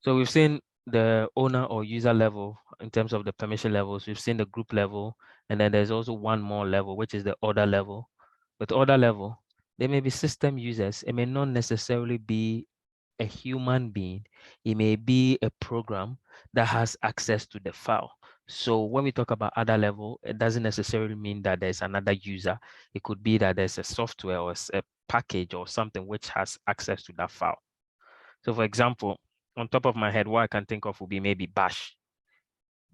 So we've seen the owner or user level in terms of the permission levels. We've seen the group level, and then there's also one more level, which is the order level. With order level, there may be system users. It may not necessarily be a human being. It may be a program that has access to the file. So when we talk about other level, it doesn't necessarily mean that there's another user. It could be that there's a software or a package or something which has access to that file. So for example, on top of my head, what I can think of would be maybe Bash.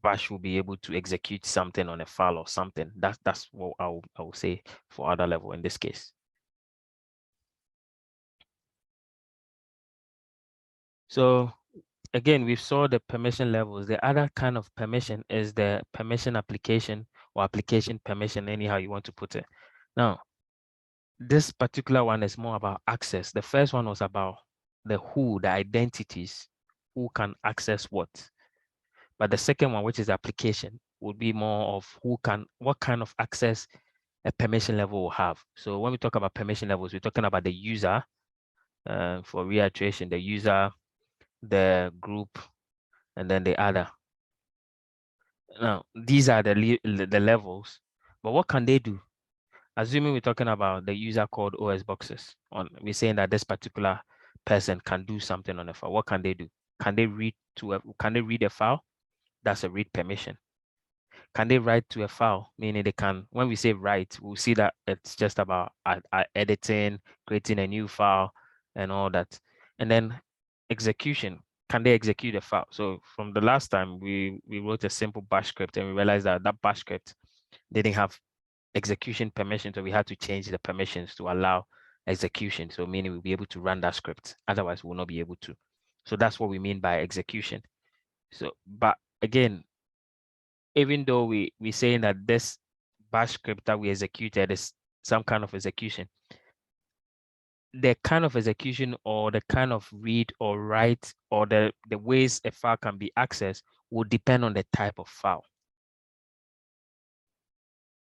Bash will be able to execute something on a file or something. That's what I will say for other level in this case. So again, we saw the permission levels. The other kind of permission is the permission application or application permission, anyhow you want to put it. Now, this particular one is more about access. The first one was about the who, the identities, who can access what. But the second one, which is application, would be more of what kind of access a permission level will have. So when we talk about permission levels, we're talking about the user, for reiteration, the user, the group, and then the other. Now, these are the levels, but what can they do? Assuming we're talking about the user called OS boxes, we're saying that this particular person can do something on a file. What can they do? Can they read a file? That's a read permission. Can they write to a file? Meaning they can, when we say write, we'll see that it's just about editing, creating a new file and all that. And then execution, can they execute a file? So from the last time we wrote a simple bash script and we realized that that bash script didn't have execution permission. So we had to change the permissions to allow execution. So meaning we'll be able to run that script. Otherwise we'll not be able to. So that's what we mean by execution. So, but again, even though we saying that this bash script that we executed is some kind of execution, the kind of execution or the kind of read or write or the ways a file can be accessed will depend on the type of file.